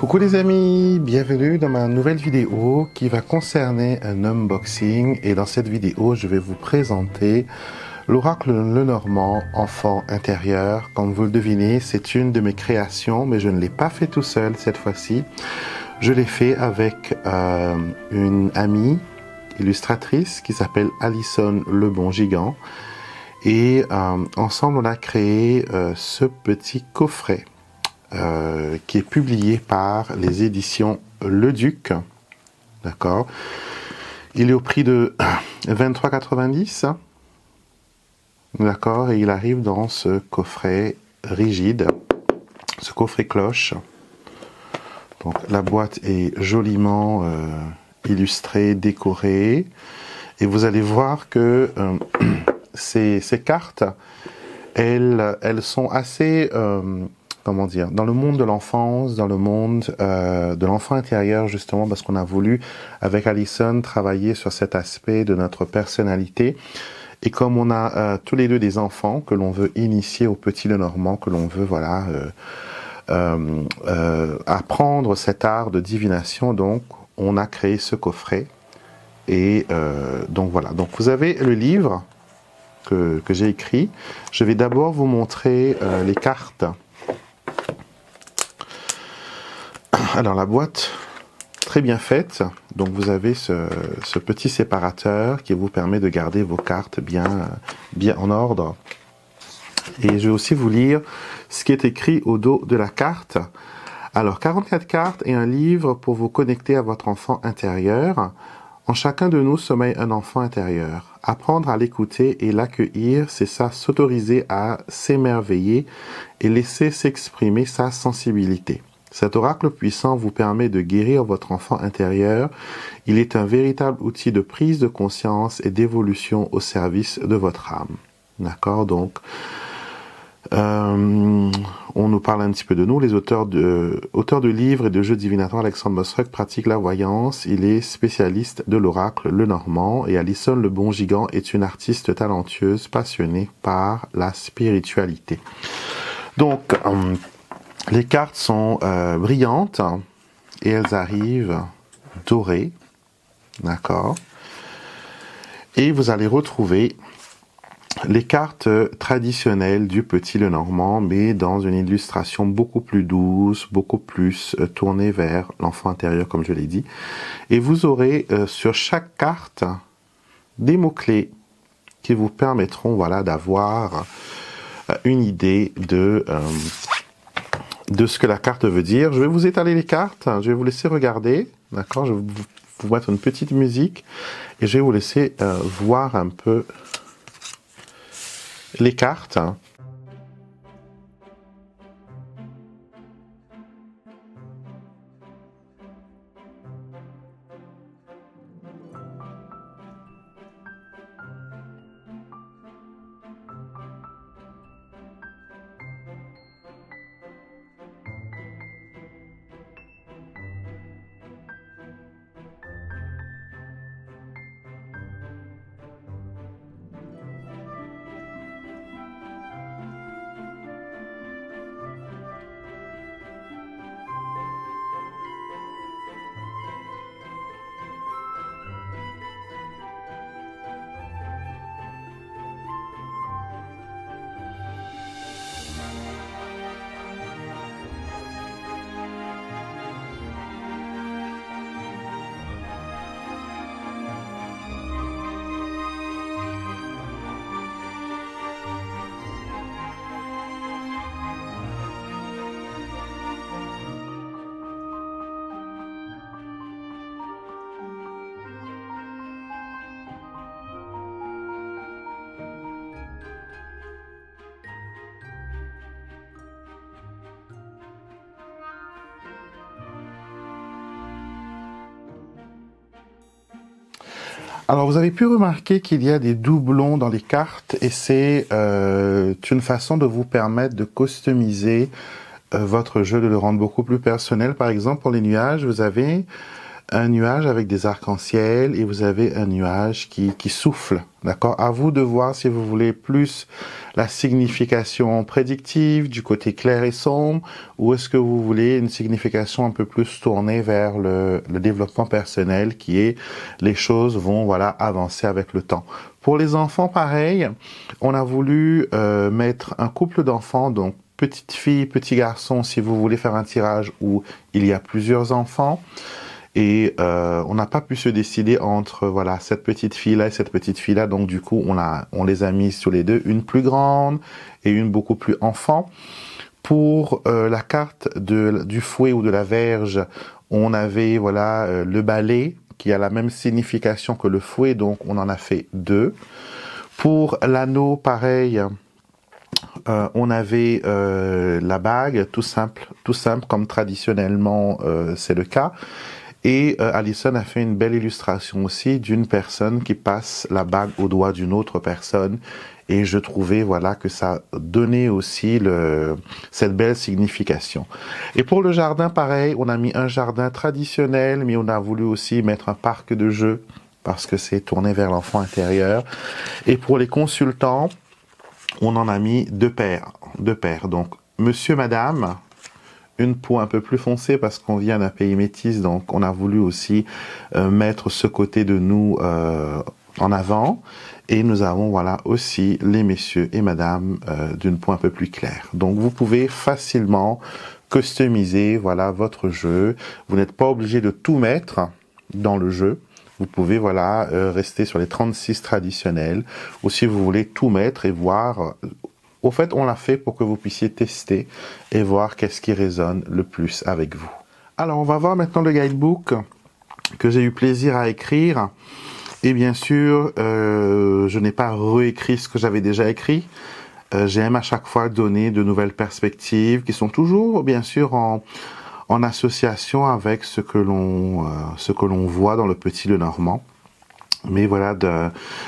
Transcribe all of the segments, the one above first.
Coucou les amis, bienvenue dans ma nouvelle vidéo qui va concerner un unboxing et dans cette vidéo je vais vous présenter l'oracle Lenormand enfant intérieur. Comme vous le devinez, c'est une de mes créations mais je ne l'ai pas fait tout seul cette fois-ci. Je l'ai fait avec une amie illustratrice qui s'appelle Alison Le Bon Gigant et ensemble on a créé ce petit coffret. Qui est publié par les éditions Le Duc, d'accord. Il est au prix de 23,90 €, d'accord, et il arrive dans ce coffret rigide, ce coffret cloche. Donc la boîte est joliment illustrée, décorée, et vous allez voir que ces cartes, elles sont assez comment dire, dans le monde de l'enfance, dans le monde de l'enfant intérieur, justement, parce qu'on a voulu, avec Alison, travailler sur cet aspect de notre personnalité. Et comme on a tous les deux des enfants que l'on veut initier au petit Lenormand, que l'on veut, voilà, apprendre cet art de divination, donc, on a créé ce coffret. Et donc, voilà. Donc, vous avez le livre que j'ai écrit. Je vais d'abord vous montrer les cartes. Alors la boîte, très bien faite, donc vous avez ce petit séparateur qui vous permet de garder vos cartes bien en ordre. Et je vais aussi vous lire ce qui est écrit au dos de la carte. Alors 44 cartes et un livre pour vous connecter à votre enfant intérieur. En chacun de nous sommeille un enfant intérieur. Apprendre à l'écouter et l'accueillir, c'est ça, s'autoriser à s'émerveiller et laisser s'exprimer sa sensibilité. Cet oracle puissant vous permet de guérir votre enfant intérieur. Il est un véritable outil de prise de conscience et d'évolution au service de votre âme. D'accord, donc, on nous parle un petit peu de nous. Les auteurs de livres et de jeux divinatoires, Alexandre Bosruck pratique la voyance. Il est spécialiste de l'oracle Lenormand et Alison Le Bon Gigant est une artiste talentueuse passionnée par la spiritualité. Donc, les cartes sont brillantes et elles arrivent dorées, d'accord. Et vous allez retrouver les cartes traditionnelles du petit Lenormand, mais dans une illustration beaucoup plus douce, beaucoup plus tournée vers l'enfant intérieur, comme je l'ai dit. Et vous aurez sur chaque carte des mots-clés qui vous permettront, voilà, d'avoir une idée de ce que la carte veut dire. Je vais vous étaler les cartes, je vais vous laisser regarder, d'accord. Je vais vous mettre une petite musique et je vais vous laisser voir un peu les cartes. Alors, vous avez pu remarquer qu'il y a des doublons dans les cartes et c'est une façon de vous permettre de customiser votre jeu, de le rendre beaucoup plus personnel. Par exemple, pour les nuages, vous avez un nuage avec des arcs-en-ciel et vous avez un nuage qui souffle. D'accord? À vous de voir si vous voulez plus la signification prédictive du côté clair et sombre, ou est-ce que vous voulez une signification un peu plus tournée vers le développement personnel, qui est les choses vont voilà avancer avec le temps. Pour les enfants, pareil, on a voulu mettre un couple d'enfants, donc petite fille, petit garçon, si vous voulez faire un tirage où il y a plusieurs enfants. Et on n'a pas pu se décider entre voilà cette petite fille là et cette petite fille là, donc du coup on les a mis sur les deux, une plus grande et une beaucoup plus enfant. Pour la carte du fouet ou de la verge, on avait voilà le balai qui a la même signification que le fouet, donc on en a fait deux. Pour l'anneau, pareil. On avait la bague, tout simple comme traditionnellement c'est le cas. Et Alison a fait une belle illustration aussi d'une personne qui passe la bague au doigt d'une autre personne. Et je trouvais voilà que ça donnait aussi cette belle signification. Et pour le jardin, pareil, on a mis un jardin traditionnel, mais on a voulu aussi mettre un parc de jeux parce que c'est tourné vers l'enfant intérieur. Et pour les consultants, on en a mis deux paires. Donc, monsieur, madame, une peau un peu plus foncée parce qu'on vient d'un pays métis, donc on a voulu aussi mettre ce côté de nous en avant. Et nous avons voilà aussi les messieurs et madame d'une peau un peu plus claire. Donc vous pouvez facilement customiser voilà votre jeu. Vous n'êtes pas obligé de tout mettre dans le jeu. Vous pouvez voilà rester sur les 36 traditionnels, ou si vous voulez tout mettre et voir. Au fait, on l'a fait pour que vous puissiez tester et voir qu'est-ce qui résonne le plus avec vous. Alors, on va voir maintenant le guidebook que j'ai eu plaisir à écrire. Et bien sûr, je n'ai pas réécrit ce que j'avais déjà écrit. J'aime à chaque fois donner de nouvelles perspectives qui sont toujours, bien sûr, en association avec ce que l'on voit dans le Petit Lenormand. Mais voilà,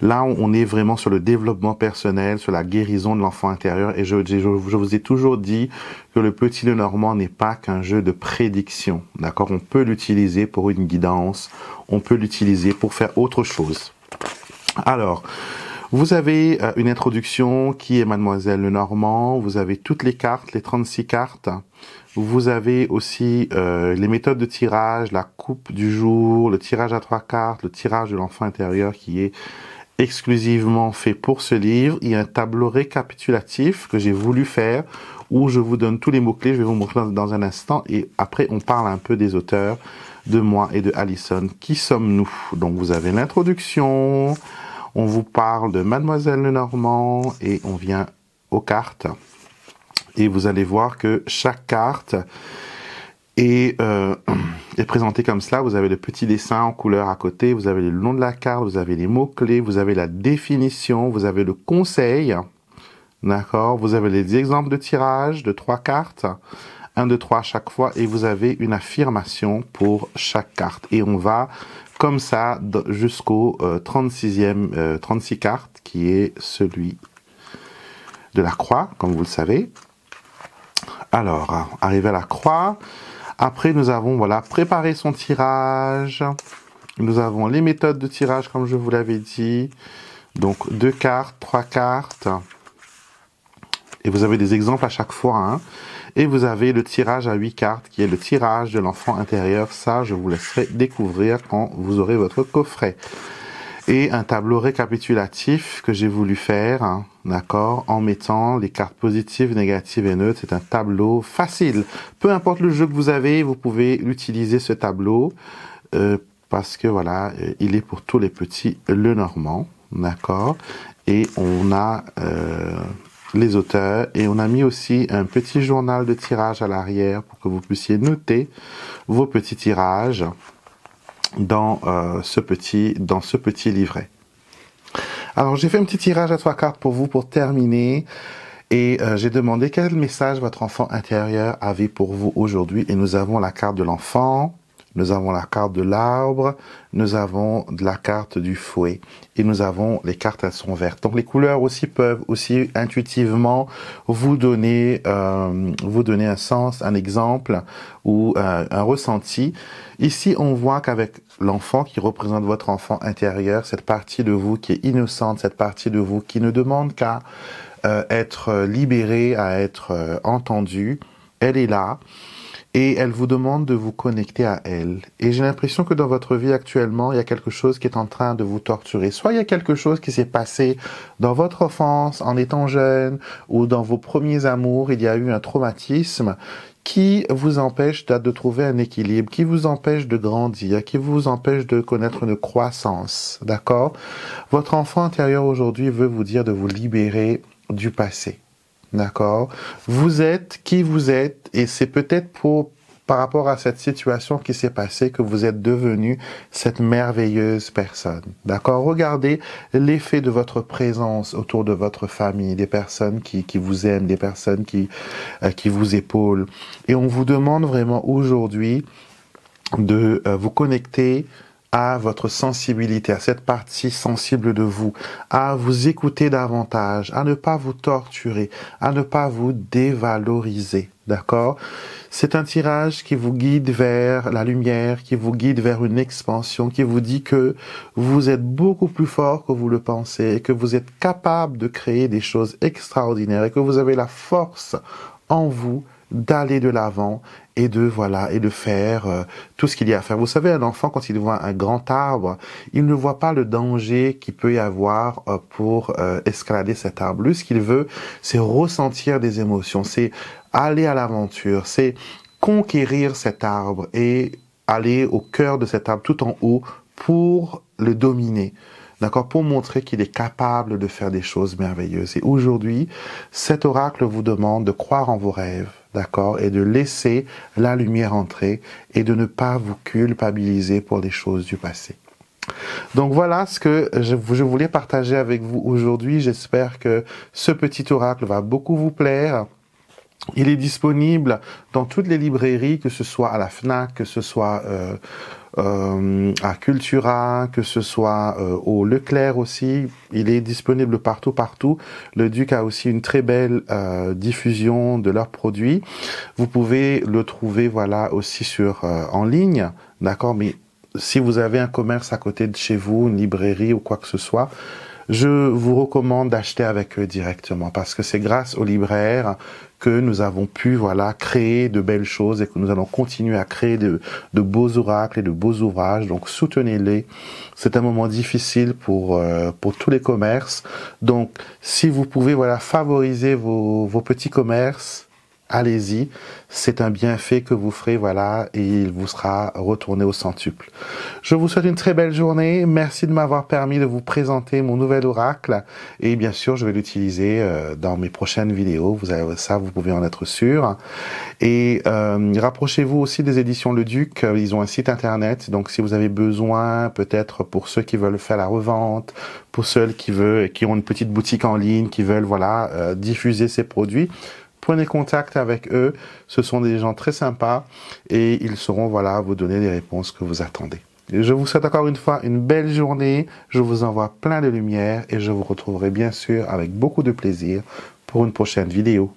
là, on est vraiment sur le développement personnel, sur la guérison de l'enfant intérieur. Et je vous ai toujours dit que le Petit Lenormand n'est pas qu'un jeu de prédiction. D'accord? On peut l'utiliser pour une guidance. On peut l'utiliser pour faire autre chose. Alors, vous avez une introduction qui est Mademoiselle Lenormand. Vous avez toutes les cartes, les 36 cartes. Vous avez aussi les méthodes de tirage, la coupe du jour, le tirage à 3 cartes, le tirage de l'enfant intérieur qui est exclusivement fait pour ce livre. Il y a un tableau récapitulatif que j'ai voulu faire où je vous donne tous les mots-clés. Je vais vous montrer dans un instant et après on parle un peu des auteurs, de moi et de Alison. Qui sommes-nous? Donc vous avez l'introduction, on vous parle de Mademoiselle Lenormand et on vient aux cartes. Et vous allez voir que chaque carte est présentée comme cela. Vous avez le petit dessin en couleur à côté, vous avez le nom de la carte, vous avez les mots-clés, vous avez la définition, vous avez le conseil, d'accord? Vous avez les exemples de tirage de 3 cartes, 1, 2, 3 à chaque fois, et vous avez une affirmation pour chaque carte. Et on va comme ça jusqu'au 36 cartes, qui est celui de la croix, comme vous le savez. Alors, arrivé à la croix, après nous avons voilà préparé son tirage, nous avons les méthodes de tirage comme je vous l'avais dit, donc 2 cartes, 3 cartes, et vous avez des exemples à chaque fois, hein. Et vous avez le tirage à 8 cartes qui est le tirage de l'enfant intérieur, ça je vous laisserai découvrir quand vous aurez votre coffret. Et un tableau récapitulatif que j'ai voulu faire, hein, d'accord, en mettant les cartes positives, négatives et neutres. C'est un tableau facile. Peu importe le jeu que vous avez, vous pouvez utiliser ce tableau parce que voilà, il est pour tous les petits Lenormand, d'accord. Et on a les auteurs et on a mis aussi un petit journal de tirage à l'arrière pour que vous puissiez noter vos petits tirages dans ce petit livret. Alors j'ai fait un petit tirage à 3 cartes pour vous pour terminer et j'ai demandé quel message votre enfant intérieur avait pour vous aujourd'hui et nous avons la carte de l'enfant, nous avons la carte de l'arbre, nous avons de la carte du fouet et nous avons les cartes, elles sont vertes. Donc les couleurs aussi peuvent aussi intuitivement vous donner un sens, un exemple ou un ressenti. Ici, on voit qu'avec l'enfant qui représente votre enfant intérieur, cette partie de vous qui est innocente, cette partie de vous qui ne demande qu'à être libérée, à être entendue, elle est là. Et elle vous demande de vous connecter à elle. Et j'ai l'impression que dans votre vie actuellement, il y a quelque chose qui est en train de vous torturer. Soit il y a quelque chose qui s'est passé dans votre enfance, en étant jeune, ou dans vos premiers amours, il y a eu un traumatisme qui vous empêche de trouver un équilibre, qui vous empêche de grandir, qui vous empêche de connaître une croissance. D'accord? Votre enfant intérieur aujourd'hui veut vous dire de vous libérer du passé. D'accord? Vous êtes qui vous êtes et c'est peut-être par rapport à cette situation qui s'est passée que vous êtes devenu cette merveilleuse personne. D'accord? Regardez l'effet de votre présence autour de votre famille, des personnes qui vous aiment, des personnes qui vous épaulent. Et on vous demande vraiment aujourd'hui de vous connecter à votre sensibilité, à cette partie sensible de vous, à vous écouter davantage, à ne pas vous torturer, à ne pas vous dévaloriser, d'accord? C'est un tirage qui vous guide vers la lumière, qui vous guide vers une expansion, qui vous dit que vous êtes beaucoup plus fort que vous le pensez, et que vous êtes capable de créer des choses extraordinaires, et que vous avez la force en vous d'aller de l'avant et de faire tout ce qu'il y a à faire. Vous savez, un enfant, quand il voit un grand arbre, il ne voit pas le danger qu'il peut y avoir pour escalader cet arbre. Lui, ce qu'il veut, c'est ressentir des émotions, c'est aller à l'aventure, c'est conquérir cet arbre et aller au cœur de cet arbre tout en haut pour le dominer. D'accord, pour montrer qu'il est capable de faire des choses merveilleuses. Et aujourd'hui, cet oracle vous demande de croire en vos rêves, d'accord, et de laisser la lumière entrer et de ne pas vous culpabiliser pour les choses du passé. Donc voilà ce que je voulais partager avec vous aujourd'hui. J'espère que ce petit oracle va beaucoup vous plaire. Il est disponible dans toutes les librairies, que ce soit à la FNAC, que ce soit à Cultura, que ce soit au Leclerc aussi. Il est disponible partout. Le Duc a aussi une très belle diffusion de leurs produits. Vous pouvez le trouver aussi en ligne, d'accord, mais si vous avez un commerce à côté de chez vous, une librairie ou quoi que ce soit, je vous recommande d'acheter avec eux directement parce que c'est grâce aux libraires que nous avons pu créer de belles choses et que nous allons continuer à créer de beaux oracles et de beaux ouvrages. Donc soutenez-les. C'est un moment difficile pour tous les commerces. Donc si vous pouvez favoriser vos petits commerces, allez-y, c'est un bienfait que vous ferez, et il vous sera retourné au centuple. Je vous souhaite une très belle journée. Merci de m'avoir permis de vous présenter mon nouvel oracle. Et bien sûr, je vais l'utiliser dans mes prochaines vidéos. Vous pouvez en être sûr. Et rapprochez-vous aussi des éditions Le Duc. Ils ont un site internet. Donc, si vous avez besoin, peut-être pour ceux qui veulent faire la revente, pour ceux qui ont une petite boutique en ligne, qui veulent diffuser ces produits, prenez contact avec eux, ce sont des gens très sympas et ils sauront vous donner les réponses que vous attendez. Et je vous souhaite encore une fois une belle journée, je vous envoie plein de lumière et je vous retrouverai bien sûr avec beaucoup de plaisir pour une prochaine vidéo.